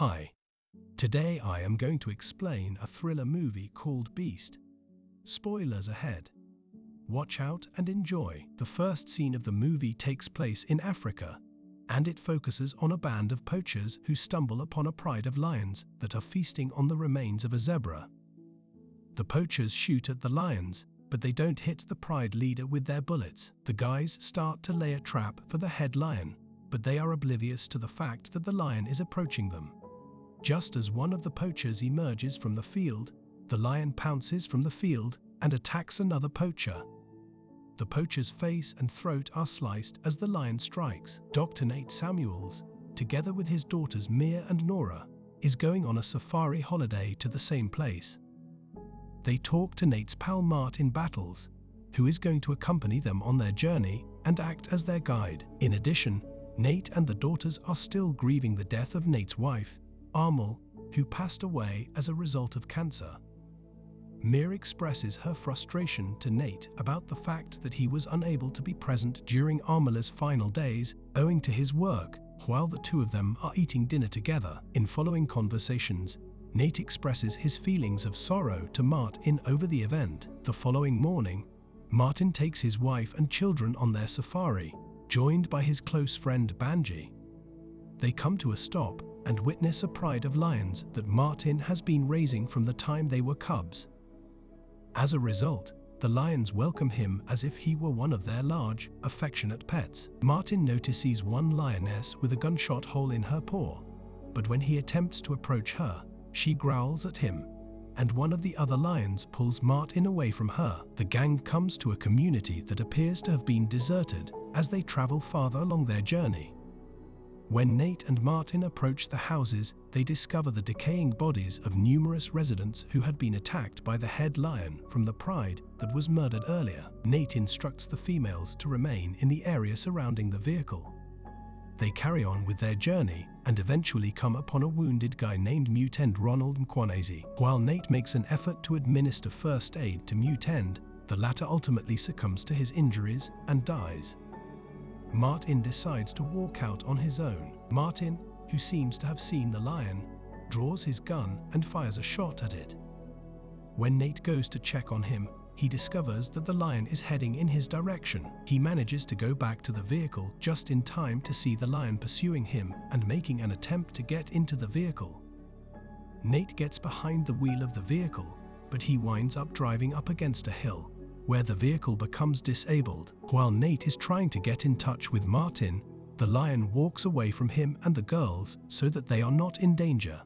Hi. Today I am going to explain a thriller movie called Beast. Spoilers ahead. Watch out and enjoy. The first scene of the movie takes place in Africa, and it focuses on a band of poachers who stumble upon a pride of lions that are feasting on the remains of a zebra. The poachers shoot at the lions, but they don't hit the pride leader with their bullets. The guys start to lay a trap for the head lion, but they are oblivious to the fact that the lion is approaching them. Just as one of the poachers emerges from the field, the lion pounces from the field and attacks another poacher. The poacher's face and throat are sliced as the lion strikes. Dr. Nate Samuels, together with his daughters Mia and Nora, is going on a safari holiday to the same place. They talk to Nate's pal Martin Battles, who is going to accompany them on their journey and act as their guide. In addition, Nate and the daughters are still grieving the death of Nate's wife, Armel, who passed away as a result of cancer. Mia expresses her frustration to Nate about the fact that he was unable to be present during Armel's final days owing to his work, while the two of them are eating dinner together. In following conversations, Nate expresses his feelings of sorrow to Martin over the event. The following morning, Martin takes his wife and children on their safari, joined by his close friend Banji. They come to a stop and witness a pride of lions that Martin has been raising from the time they were cubs. As a result, the lions welcome him as if he were one of their large, affectionate pets. Martin notices one lioness with a gunshot hole in her paw, but when he attempts to approach her, she growls at him, and one of the other lions pulls Martin away from her. The gang comes to a community that appears to have been deserted as they travel farther along their journey. When Nate and Martin approach the houses, they discover the decaying bodies of numerous residents who had been attacked by the head lion from the pride that was murdered earlier. Nate instructs the females to remain in the area surrounding the vehicle. They carry on with their journey and eventually come upon a wounded guy named Mutant Ronald Mkwanezi. While Nate makes an effort to administer first aid to Mutant, the latter ultimately succumbs to his injuries and dies. Martin decides to walk out on his own. Martin, who seems to have seen the lion, draws his gun and fires a shot at it. When Nate goes to check on him, he discovers that the lion is heading in his direction. He manages to go back to the vehicle just in time to see the lion pursuing him and making an attempt to get into the vehicle. Nate gets behind the wheel of the vehicle, but he winds up driving up against a hill, where the vehicle becomes disabled. While Nate is trying to get in touch with Martin, the lion walks away from him and the girls so that they are not in danger.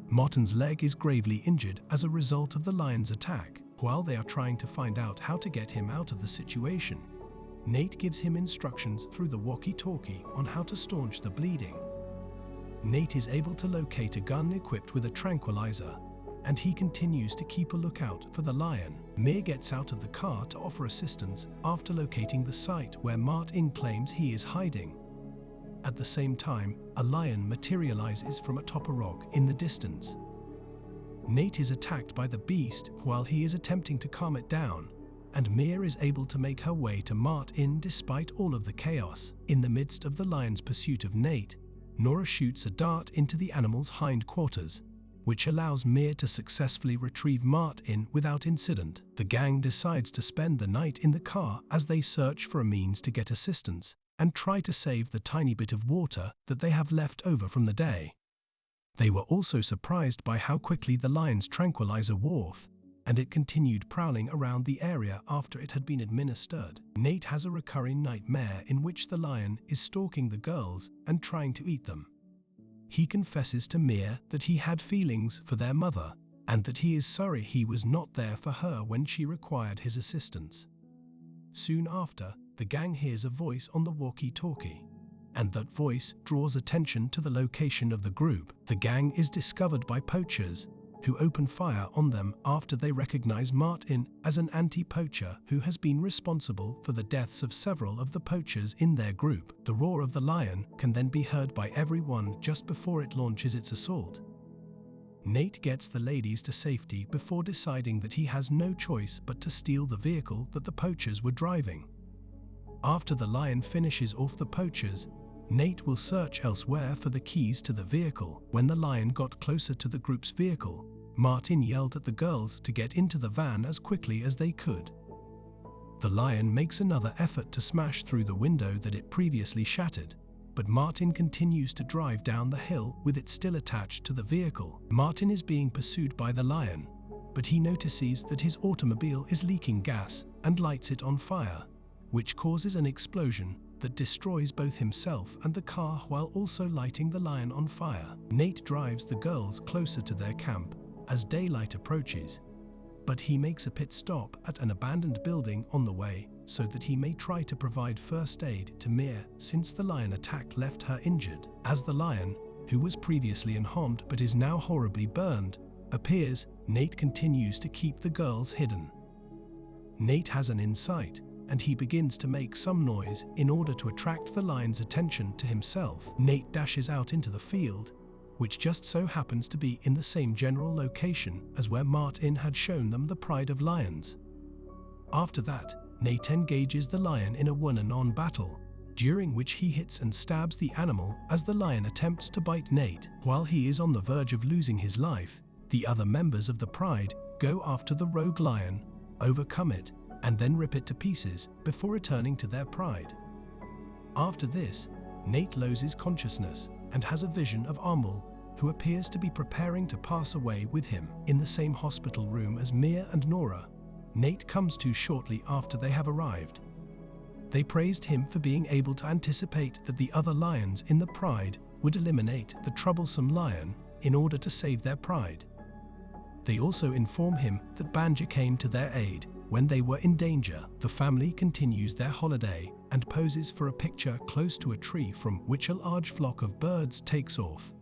Martin's leg is gravely injured as a result of the lion's attack. While they are trying to find out how to get him out of the situation, Nate gives him instructions through the walkie-talkie on how to staunch the bleeding. Nate is able to locate a gun equipped with a tranquilizer, and he continues to keep a lookout for the lion. Mia gets out of the car to offer assistance after locating the site where Martin claims he is hiding. At the same time, a lion materializes from atop a rock in the distance. Nate is attacked by the beast while he is attempting to calm it down, and Mia is able to make her way to Martin despite all of the chaos. In the midst of the lion's pursuit of Nate, Nora shoots a dart into the animal's hindquarters, which allows Mia to successfully retrieve Martin without incident. The gang decides to spend the night in the car as they search for a means to get assistance and try to save the tiny bit of water that they have left over from the day. They were also surprised by how quickly the lion's tranquilizer wore off, and it continued prowling around the area after it had been administered. Nate has a recurring nightmare in which the lion is stalking the girls and trying to eat them. He confesses to Mia that he had feelings for their mother, and that he is sorry he was not there for her when she required his assistance. Soon after, the gang hears a voice on the walkie-talkie, and that voice draws attention to the location of the group. The gang is discovered by poachers, who open fire on them after they recognize Martin as an anti-poacher who has been responsible for the deaths of several of the poachers in their group. The roar of the lion can then be heard by everyone just before it launches its assault. Nate gets the ladies to safety before deciding that he has no choice but to steal the vehicle that the poachers were driving. After the lion finishes off the poachers, Nate will search elsewhere for the keys to the vehicle. When the lion got closer to the group's vehicle, Martin yelled at the girls to get into the van as quickly as they could. The lion makes another effort to smash through the window that it previously shattered, but Martin continues to drive down the hill with it still attached to the vehicle. Martin is being pursued by the lion, but he notices that his automobile is leaking gas and lights it on fire, which causes an explosion that destroys both himself and the car while also lighting the lion on fire. Nate drives the girls closer to their camp as daylight approaches, but he makes a pit stop at an abandoned building on the way so that he may try to provide first aid to Mia since the lion attack left her injured. As the lion, who was previously unharmed but is now horribly burned, appears, Nate continues to keep the girls hidden. Nate has an insight, and he begins to make some noise in order to attract the lion's attention to himself. Nate dashes out into the field, which just so happens to be in the same general location as where Martin had shown them the pride of lions. After that, Nate engages the lion in a one-on-one battle, during which he hits and stabs the animal as the lion attempts to bite Nate. While he is on the verge of losing his life, the other members of the pride go after the rogue lion, overcome it, and then rip it to pieces before returning to their pride. After this, Nate loses consciousness and has a vision of Amul, who appears to be preparing to pass away with him. In the same hospital room as Mia and Nora, Nate comes to shortly after they have arrived. They praised him for being able to anticipate that the other lions in the pride would eliminate the troublesome lion in order to save their pride. They also inform him that Banja came to their aid when they were in danger. The family continues their holiday and poses for a picture close to a tree from which a large flock of birds takes off.